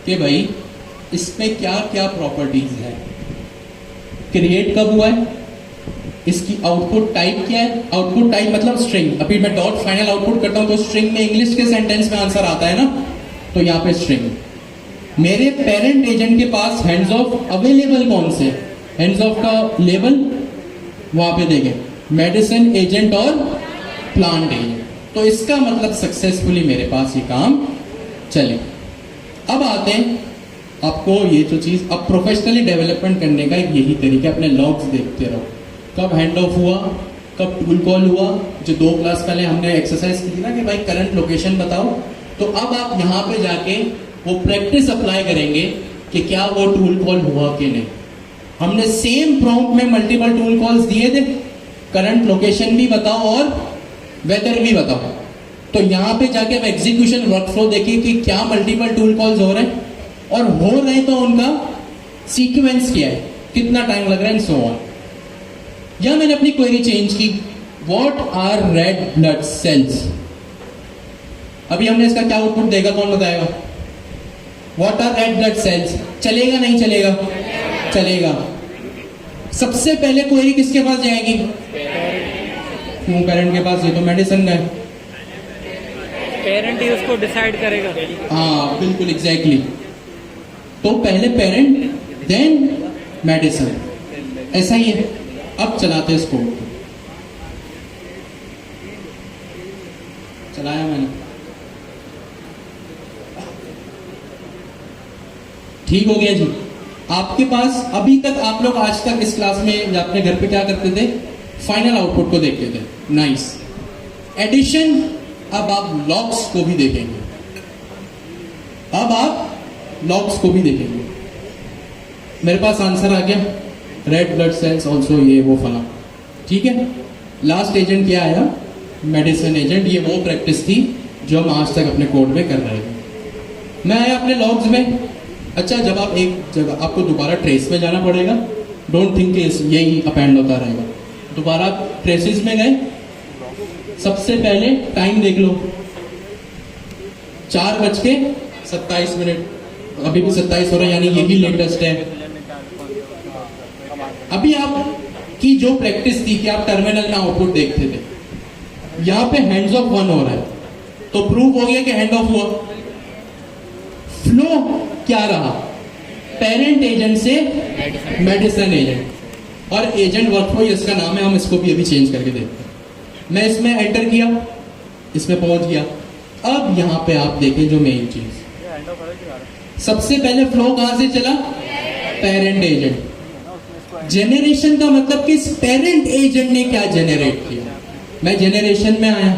कि भाई इसमें क्या क्या प्रॉपर्टीज है, क्रिएट कब हुआ है, इसकी आउटपुट टाइप क्या है। आउटपुट टाइप मतलब स्ट्रिंग। अभी मैं डॉट फाइनल आउटपुट करता हूं तो स्ट्रिंग में इंग्लिश के सेंटेंस में आंसर आता है ना, तो यहाँ पे स्ट्रिंग। मेरे पेरेंट एजेंट के पास हैंड्स ऑफ अवेलेबल कौन से? हैंड्स ऑफ का लेबल वहां पे देखें, मेडिसिन एजेंट और प्लांट एजेंट। तो इसका मतलब सक्सेसफुली मेरे पास ये काम चले। अब आते हैं आपको ये जो चीज, अब प्रोफेशनली डेवलपमेंट करने का एक यही तरीका, अपने लॉग्स देखते रहो। कब हैंड ऑफ हुआ, कब टूल कॉल हुआ। जो 2 क्लास पहले हमने एक्सरसाइज की थी ना कि भाई करंट लोकेशन बताओ, तो अब आप यहाँ पे जाके वो प्रैक्टिस अप्लाई करेंगे कि क्या वो टूल कॉल हुआ कि नहीं। हमने सेम प्रॉम्प्ट में मल्टीपल टूल कॉल्स दिए थे, करंट लोकेशन भी बताओ और वेदर भी बताओ। तो यहाँ पे जाके आप एग्जीक्यूशन वर्कफ्लो देखिए कि क्या मल्टीपल टूल कॉल्स हो रहे हैं, और हो रहे हैं तो उनका सीक्वेंस क्या है, कितना टाइम लग रहा है, सो ऑन। या मैंने अपनी क्वेरी चेंज की, what are red blood cells. अभी हमने इसका क्या आउटपुट देगा, कौन बताएगा? What are red blood cells. चलेगा नहीं चलेगा? चलेगा। सबसे पहले क्वेरी किसके पास जाएगी? क्यों पेरेंट के पास? ये तो मेडिसिन का है। पेरेंट ही उसको डिसाइड करेगा। हाँ बिल्कुल एग्जैक्टली। तो पहले पेरेंट देन मेडिसिन, ऐसा ही है। अब चलाते हैं इसको, चलाया मैंने, ठीक हो गया जी। आपके पास अभी तक, आप लोग आज तक इस क्लास में या अपने घर पे क्या करते थे? फाइनल आउटपुट को देखते थे। Nice addition. अब आप लॉग्स को भी देखेंगे, अब आप लॉग्स को भी देखेंगे। मेरे पास आंसर आ गया, रेड ब्लड सेल्स ऑल्सो, ये वो फला। ठीक है, लास्ट एजेंट क्या आया? Medicine agent. ये वो प्रैक्टिस थी जो हम आज तक अपने कोड में कर रहे थे। मैं आया अपने लॉग्स में। अच्छा, जब आप एक जगह, आपको दोबारा ट्रेस में जाना पड़ेगा। डोंट थिंक यही अपेंड होता रहेगा। दोबारा ट्रेसेस में गए, सबसे पहले टाइम देख लो, 4:27, अभी भी 27 हो रहा है, यानी यही लेटेस्ट है। अभी आप की जो प्रैक्टिस थी कि आप टर्मिनल में आउटपुट देखते थे, यहां पे हैंड्स ऑफ 1 हो रहा है, तो प्रूव हो गया कि हैंड ऑफ हुआ। फ्लो क्या रहा, पेरेंट एजेंट से मेडिसिन एजेंट, और एजेंट वर्कफ्लो इसका नाम है, हम इसको भी अभी चेंज करके देखते हैं। मैं इसमें एंटर किया, इसमें पहुंच गया। अब यहां पे आप देखें जो मेन चीज, सबसे पहले फ्लो कहां से चला, पेरेंट एजेंट। जेनरेशन का मतलब कि पेरेंट एजेंट ने क्या जेनरेट किया। मैं जेनरेशन में आया,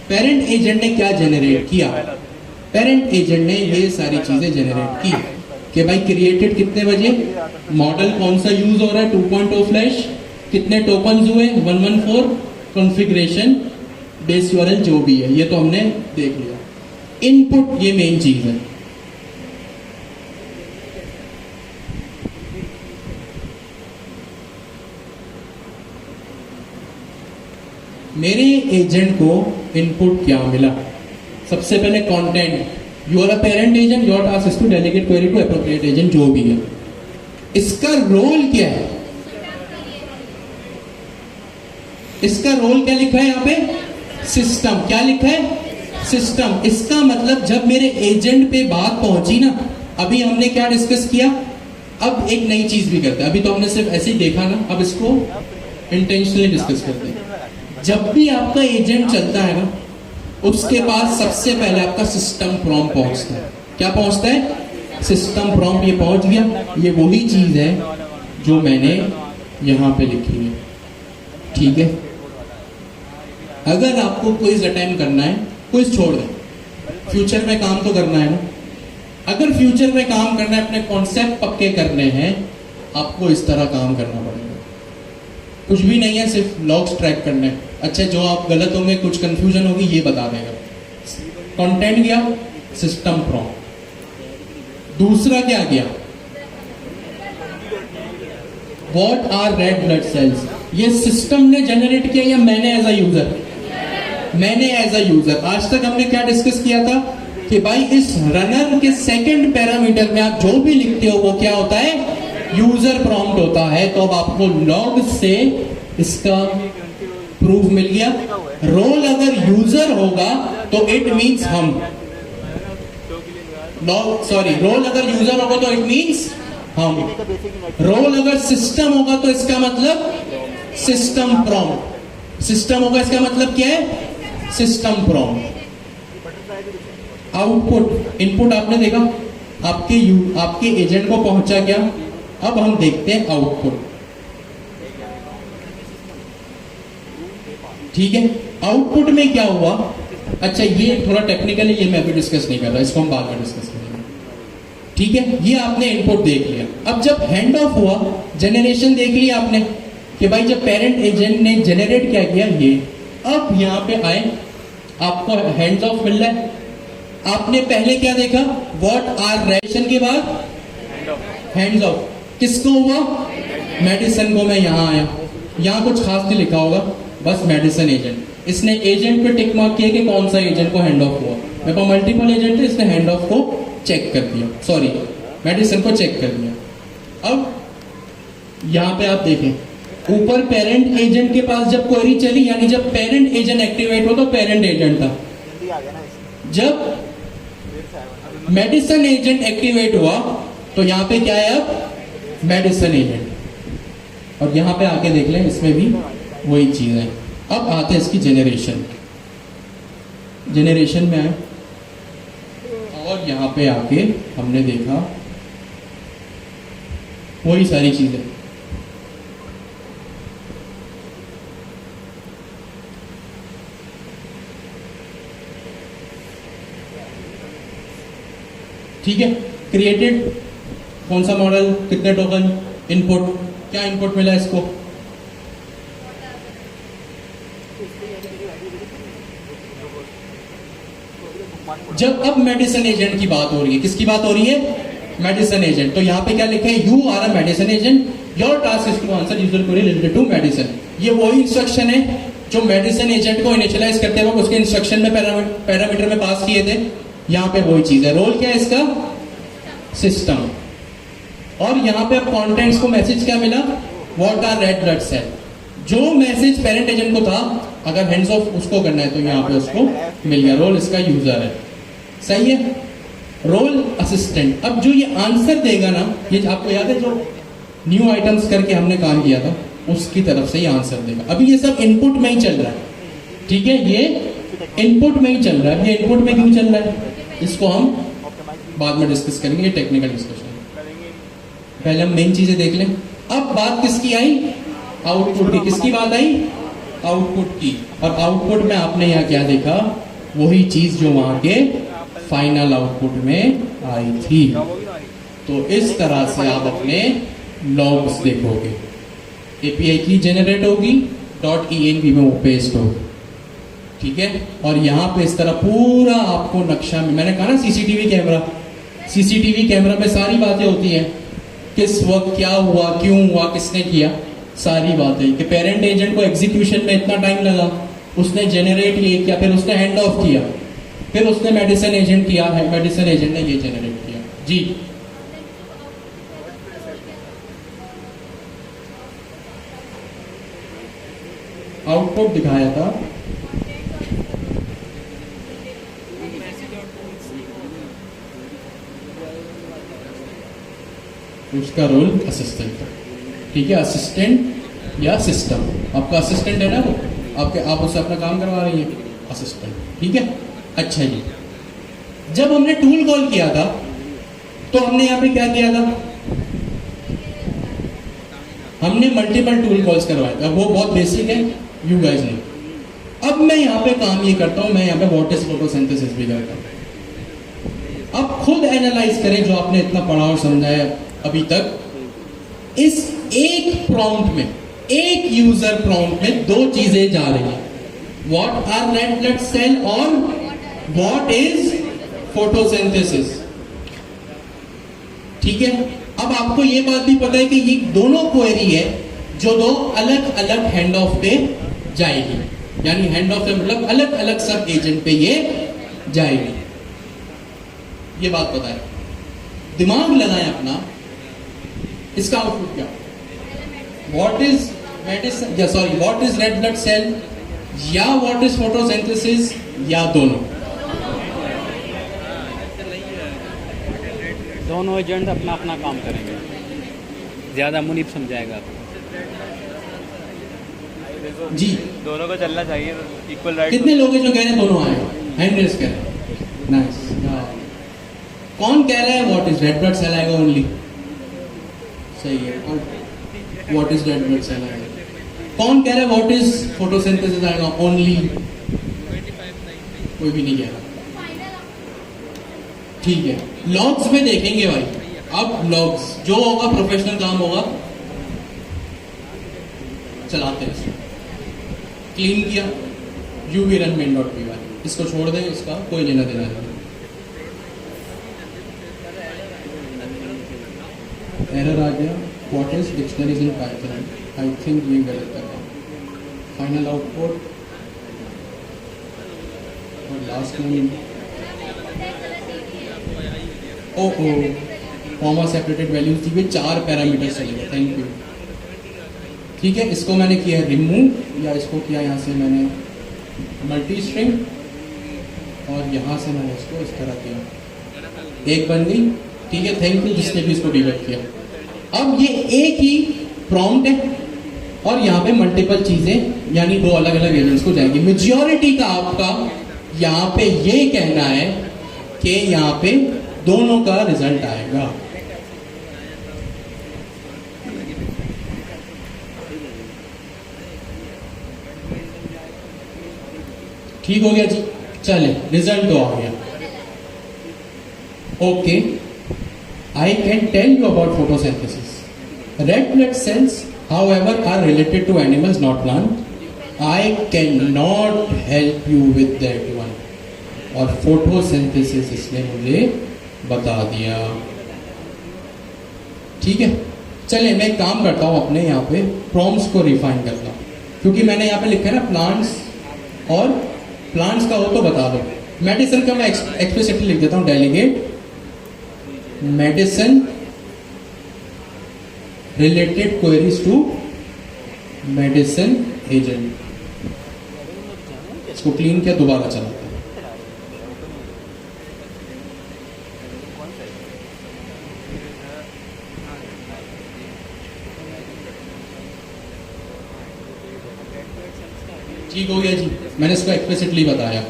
पेरेंट एजेंट ने क्या जेनरेट किया, पेरेंट एजेंट ने ये सारी चीजें जेनरेट की कि भाई क्रिएटेड कितने बजे, मॉडल कौन सा यूज हो रहा है 2.0 फ्लैश, कितने टोकन्स हुए 114, कॉन्फ़िगरेशन, बेस यूआरएल जो भी है, ये तो हमने देख लिया। इनपुट ये मेन चीज है। मेरे एजेंट को इनपुट क्या मिला, सबसे पहले content, you are a parent agent, your task is to delegate query to appropriate agent, जो भी है। इसका रोल क्या है, इसका रोल क्या लिखा है यहाँ पे, सिस्टम। क्या लिखा है, सिस्टम। इसका मतलब जब मेरे एजेंट पे बात पहुंची ना, अभी हमने क्या डिस्कस किया, अब एक नई चीज भी करते हैं। अभी तो हमने सिर्फ ऐसे ही देखा ना, अब इसको इंटेंशनली डिस्कस करते हैं। जब भी आपका एजेंट चलता है ना, उसके पास सबसे पहले आपका सिस्टम प्रॉम्प्ट पहुंचता है। क्या पहुंचता है, सिस्टम प्रॉम्प्ट। ये पहुंच गया, ये वही चीज है जो मैंने यहां पे लिखी है, ठीक है। अगर आपको क्विज अटेम्प्ट करना है, क्विज छोड़ दें, फ्यूचर में काम तो करना है ना। अगर फ्यूचर में काम करना है, अपने कॉन्सेप्ट पक्के करने हैं, आपको इस तरह काम करना पड़ेगा। कुछ भी नहीं है, सिर्फ लॉग्स ट्रैक करने हैं। अच्छा, जो आप गलत होंगे, कुछ कंफ्यूजन होगी, ये बता देगा। कंटेंट गया, सिस्टम प्रॉम्प्ट। दूसरा क्या गया, what are red blood cells, ये सिस्टम ने जनरेट किया या मैंने एज अ यूजर, मैंने एज अ यूजर। आज तक हमने क्या डिस्कस किया था कि भाई इस रनर के सेकंड पैरामीटर में आप जो भी लिखते हो वो क्या होता है, यूजर प्रॉम्प्ट होता है। तो अब आपको लॉग से इसका प्रूफ मिल गया। रोल अगर यूजर होगा तो इट मींस हम, रोल अगर यूजर होगा तो इट मींस हम, रोल अगर सिस्टम होगा तो इसका मतलब सिस्टम प्रॉम्प्ट, सिस्टम होगा इसका मतलब क्या है, सिस्टम प्रॉम्प्ट। आउटपुट, इनपुट आपने देखा, आपके एजेंट को पहुंचा क्या। अब हम देखते हैं आउटपुट, ठीक है। आउटपुट में क्या हुआ, अच्छा ये थोड़ा टेक्निकल है, ये मैं अभी डिस्कस नहीं कर रहा, इसको हम बाद में डिस्कस करेंगे, ठीक है। ये आपने इनपुट देख लिया। अब जब हैंड ऑफ हुआ, जनरेशन देख लिया आपने कि भाई जब पेरेंट एजेंट ने जनरेट क्या किया ये। अब यहां पे आए, आपको हैंड्स ऑफ मिल रहा है। आपने पहले क्या देखा, व्हाट आर रेशन के बाद हैंड्स ऑफ, किसको हुआ, मेडिसिन को। मैं यहां आया, यहां कुछ खास नहीं लिखा होगा, बस मेडिसिन एजेंट। इसने एजेंट पे टिक मार्क किया कि कौन सा एजेंट को हैंड ऑफ हुआ। मेरे पास मल्टीपल एजेंट है, इसने हैंड ऑफ को चेक कर दिया, सॉरी मेडिसिन को चेक कर दिया। अब यहां पे आप देखें, ऊपर पेरेंट एजेंट के पास जब क्वेरी चली, यानी जब पेरेंट एजेंट एक्टिवेट हो तो पेरेंट एजेंट था। जब मेडिसिन एजेंट एक्टिवेट हुआ तो यहां पे क्या है, अब मेडिसिन एजेंट। और यहां पे आके देख लें, इसमें भी वही चीज है। अब आते हैं इसकी जनरेशन, जनरेशन में आए और यहां पे आके हमने देखा वही सारी चीजें। ठीक है, क्रिएटेड कौन सा मॉडल, कितने टोकन, इनपुट, क्या इनपुट मिला इसको। जब अब मेडिसिन एजेंट की बात हो रही है, किसकी बात हो रही है, मेडिसिन एजेंट। तो यहां पे क्या लिखा है, you are a medicine agent, your task is to answer usual query related to medicine. ये वही इंस्ट्रक्शन है जो मेडिसिन एजेंट को इनिशियलाइज करते वक्त उसके इंस्ट्रक्शन में पैरामीटर में पास किए थे। यहाँ पे वही चीज है। रोल क्या है इसका? सिस्टम। और यहाँ पे अब कॉन्टेंट्स को मैसेज क्या मिला? What are red blood cell. जो मैसेज पेरेंट एजेंट को था, अगर हैंड्स ऑफ उसको करना है तो यहाँ पे उसको मिल गया। रोल इसका यूजर है, सही है। Role assistant. अब जो ये आंसर देगा ना, ये आपको याद है जो न्यू आइटम्स करके हमने काम किया था, उसकी तरफ से ये आंसर देगा। अभी ये सब इनपुट में ही चल रहा है, ठीक है, ये इनपुट में ही चल रहा है। ये इनपुट में क्यों चल रहा है इसको हम बाद में डिस्कस करेंगे, टेक्निकल डिस्कशन। पहले हम मेन चीजें देख लें। अब बात किसकी आई? आउटपुट की। किसकी बात आई? आउटपुट की। और आउटपुट में आपने यहाँ क्या देखा? वही चीज जो वहां के फाइनल आउटपुट में आई थी। तो इस तरह से आप अपने लॉग्स देखोगे। एपीआई की जनरेट होगी, .env में वो पेस्ट होगी, ठीक है। और यहाँ पे इस तरह पूरा आपको नक्शा में, मैंने कहा ना सीसीटीवी कैमरा, सीसीटीवी कैमरा में सारी बातें होती हैं। किस वक्त क्या हुआ, क्यों हुआ, किसने किया, सारी बातें। कि पेरेंट एजेंट को एग्जीक्यूशन में इतना टाइम लगा, उसने जनरेट ये किया, फिर उसने हैंड ऑफ किया, फिर उसने मेडिसिन एजेंट किया है, मेडिसिन एजेंट ने ये जनरेट किया। जी आउटपुट दिखाया था, उसका रोल असिस्टेंट था, ठीक है। असिस्टेंट या सिस्टम, आपका असिस्टेंट है ना वो, आपके आप उससे अपना काम करवा रही है, असिस्टेंट, ठीक है। अच्छा जी, जब हमने टूल कॉल किया था तो हमने यहाँ पे क्या किया था? हमने मल्टीपल टूल कॉल्स करवाए थे। वो बहुत बेसिक है, यू गाइस नो। अब मैं यहाँ पे काम ये करता हूँ, मैं यहाँ पे व्हाट इज फोटोसिंथेसिस भी करता हूँ। अब खुद एनालाइज करें जो आपने इतना पढ़ा और समझा है अभी तक। इस एक प्रॉम्प्ट में, एक यूजर प्रॉम्प्ट में दो चीजें जा रही हैं, what are red blood cell और व्हाट इज फोटोसिंथेसिस, ठीक है। अब आपको ये बात भी पता है कि ये दोनों क्वेरी है जो दो अलग अलग हैंड ऑफ पे जाएगी, यानी हैंड ऑफ से मतलब अलग अलग सब एजेंट पे ये जाएगी। ये बात पता है, दिमाग लगाएं अपना। इसका आउटपुट क्या? व्हाट इज मेडिसिन, या sorry what is red blood cell या व्हाट इज फोटोसिंथेसिस, या दोनों? दोनों एजेंट अपना अपना काम करेंगे। ज़्यादा मुनीब समझाएगा जी। दोनों को चलना चाहिए, इक्वल राइट। कितने लोग हैं जो कह रहे हैं दोनों आएगा? हैंड रेज करें। नाइस। कौन कह रहा है what is red blood cell आएगा ओनली? सही है। What is red blood cell आएगा? कौन कह रहा है व्हाट इज फोटोसिंथेसिस आएगा ओनली? कोई भी नहीं कह रहा, ठीक है। लॉग्स में देखेंगे भाई। अब लॉग्स जो होगा प्रोफेशनल काम होगा, चलाते हैं। क्लीन किया, uv run main.py, इसको छोड़ दें, इसका कोई लेना देना नहीं। एरर आ गया, what is dictionaries in Python, I think ये गलत है। फाइनल आउटपुट और लास्ट में ओहो कॉमा सेपरेटेड वैल्यूज थी, 4 पैरामीटर्स चलेंगे। थैंक यू, ठीक है। इसको मैंने किया रिमूव, या इसको किया यहाँ से मैंने मल्टी स्ट्रिंग, और यहाँ से मैंने इसको इस तरह किया, एक बन गई, ठीक है। थैंक यू जिसने भी इसको डिबग किया। अब ये एक ही प्रॉम्प्ट है और यहाँ पे मल्टीपल चीजें, यानी दो अलग अलग एजेंट्स को जाएंगी। मेजॉरिटी का आपका यहाँ पे ये कहना है कि यहाँ पे दोनों का रिजल्ट आएगा। ठीक हो गया जी, चले रिजल्ट तो आ गया। Okay, I can tell you about photosynthesis. Red blood cells, however, are related to animals, not plant. I cannot help you with that one. और photosynthesis इसने मुझे बता दिया, ठीक है। चलिए मैं एक काम करता हूँ, अपने यहाँ पे प्रॉम्प्ट्स को रिफाइन करता हूँ, क्योंकि मैंने यहाँ पे लिखा है ना प्लांट्स, और प्लांट्स का हो तो बता दो। मेडिसिन का मैं एक्सप्लिसिटली लिख देता हूँ, delegate medicine related queries to medicine agent. इसको क्लीन किया, दोबारा चलाता हूं। ठीक हो गया जी, मैंने इसको एक्सप्लिसिटली बताया।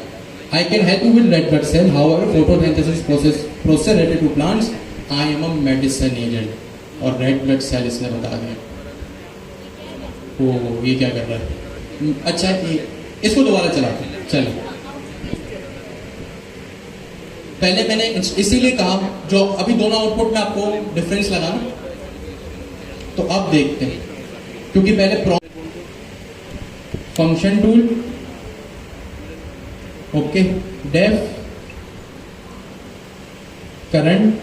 I can help you with red blood cell, however photosynthesis process related to plants, I am a medicine agent. और रेड ब्लड सेल इसने बता दिया। ओ ये क्या कर रहा है? अच्छा इसको दोबारा चलाते हैं। चलिए, पहले मैंने इसीलिए कहा जो अभी दोनों आउटपुट में आपको डिफरेंस लगा ना, तो अब देखते हैं, क्योंकि पहले function tool, okay, def current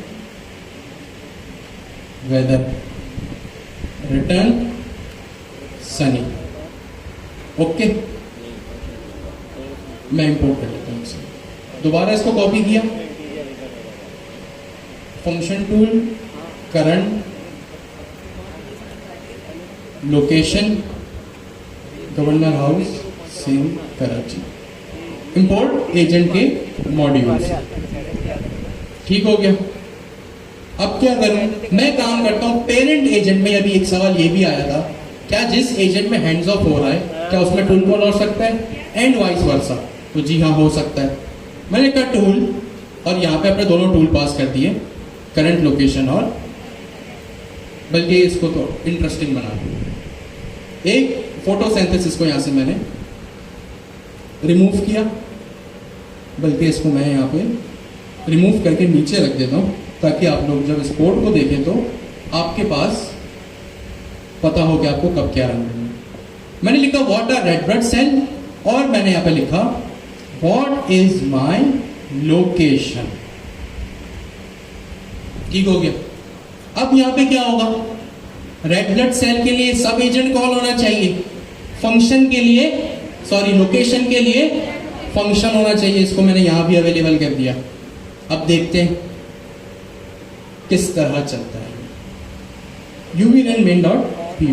weather return sunny, okay. मैं इंपोर्ट कर लेता हूँ इसे, दोबारा इसको कॉपी किया, function tool, current, location, governor house, Sindh, Karachi, import agent के मॉड्यूल। ठीक हो गया। अब क्या करूं? मैं काम करता हूं पेरेंट एजेंट में। अभी एक सवाल ये भी आया था, क्या जिस एजेंट में हैंड्स ऑफ हो रहा है क्या उसमें टूल कॉल हो सकता है, एंड वाइस वर्सा? तो जी हाँ, हो सकता है। मैंने कहा टूल, और यहाँ पे अपने दोनों टूल पास कर दिए, करंट, लोकेशन, और बल्कि इसको तो इंटरेस्टिंग बना दिया। एक फोटोसिंथेसिस को यहाँ से मैंने रिमूव किया, बल्कि इसको मैं यहाँ पे रिमूव करके नीचे रख देता हूँ, ताकि आप लोग जब इस कोड को देखें तो आपके पास पता हो कि आपको कब क्या रंग करना है। मैंने लिखा what are red blood cell, और मैंने यहाँ पे लिखा व्हाट इज माय लोकेशन। ठीक हो गया। अब यहाँ पे क्या होगा? रेड ब्लड सेल के लिए सब एजेंट कॉल होना चाहिए, फंक्शन के लिए, सॉरी लोकेशन के लिए फंक्शन होना चाहिए। इसको मैंने यहां भी अवेलेबल कर दिया। अब देखते हैं किस तरह चलता है। uvren main.py,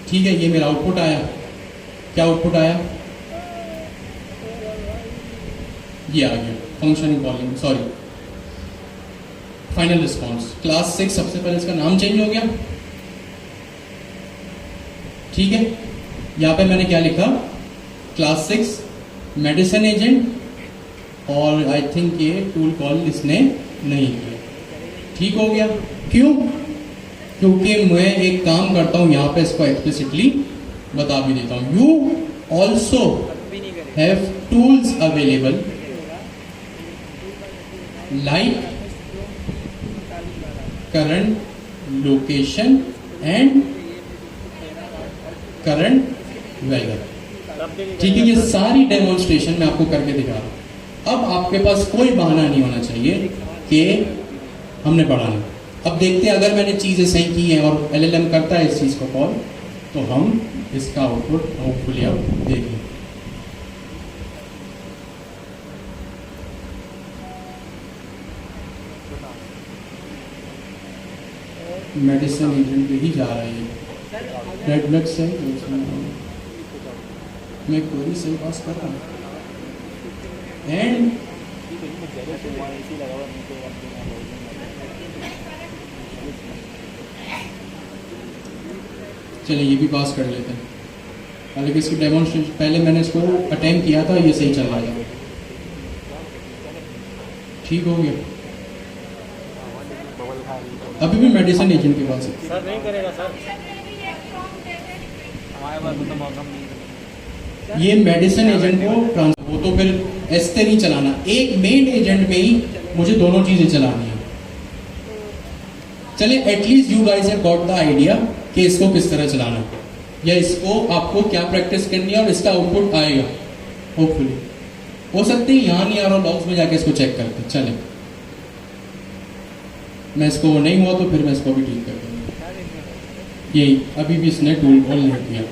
ठीक है। ये मेरा आउटपुट आया। क्या आउटपुट आया? ये आ गया, function calling, sorry, final response class 6। सबसे पहले इसका नाम चेंज हो गया, ठीक है। यहां पे मैंने क्या लिखा? क्लास 6 मेडिसिन एजेंट, और आई थिंक ये टूल कॉल इसने नहीं किया। ठीक हो गया। क्यों? क्योंकि मैं एक काम करता हूं, यहां पे इसको एक्सप्लिसिटली बता भी देता हूं। You also have tools available like current, location and current weather। ठीक है, ये सारी डेमोन्स्ट्रेशन मैं आपको करके दिखा रहा हूं। अब आपके पास कोई बहाना नहीं होना चाहिए कि हमने पढ़ा नहीं। अब देखते हैं, अगर मैंने चीजें सही की हैं और LLM करता है इस चीज को कॉल, तो हम इसका आउटपुट होपफुली अब देखेंगे। मेडिसिन एजेंट पे ही जा रहा है। रेड ब्लड सेल, मैं क्वेरी सही पास कर रहा हूँ, एंड चलिए ये भी पास कर लेते हैं। हालांकि इसकी डेमोन्स्ट्रेशन पहले मैंने इसको अटेम्प्ट किया था, ये सही चल रहा है। ठीक हो गया। अभी भी मेडिसिन एजेंट के पास है। सर नहीं करेगा सर, हमारे पास तो मौका नहीं। ये मेडिसिन एजेंट को वो तो फिर ऐसे नहीं चलाना, एक मेन एजेंट में ही मुझे दोनों चीजें चलानी है। चलिए, at least you guys have got the idea कि इसको किस तरह चलाना है, या इसको आपको क्या प्रैक्टिस करनी है और इसका आउटपुट आएगा। होपफुली हो सकते ही यहाँ नहीं आ रहा, लॉग्स में जाके इसको चेक करते चले। मैं इसको नहीं हुआ तो फिर मैं इसको भी ठीक कर दूंगा। यही अभी भी इसने टूल ऑन नहीं किया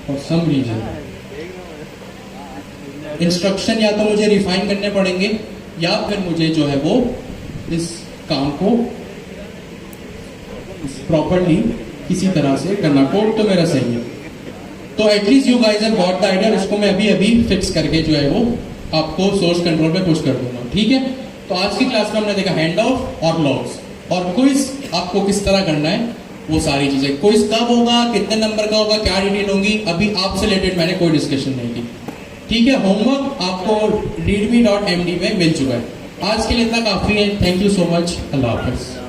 फॉर सम रीजन। इंस्ट्रक्शन या तो मुझे रिफाइन करने पड़ेंगे या फिर मुझे जो है वो इस काम को प्रॉपर्ली किसी तरह से करना। कोड तो मेरा सही है, तो at least you guys have got the idea. उसको मैं अभी अभी फिक्स करके जो है वो आपको सोर्स कंट्रोल पे पुश कर दूंगा, ठीक है। तो आज की क्लास में हमने देखा हैंड ऑफ और लॉग्स, और क्विज आपको किस तरह करना है वो सारी चीजें। क्विज कब होगा, कितने नंबर का होगा, क्या डिटेल होंगी, अभी आपसे रिलेटेड मैंने कोई डिस्कशन नहीं की, ठीक है। होमवर्क आपको readme.md में मिल चुका है। आज के लिए इतना काफी है। Thank you so much. Allah Hafiz.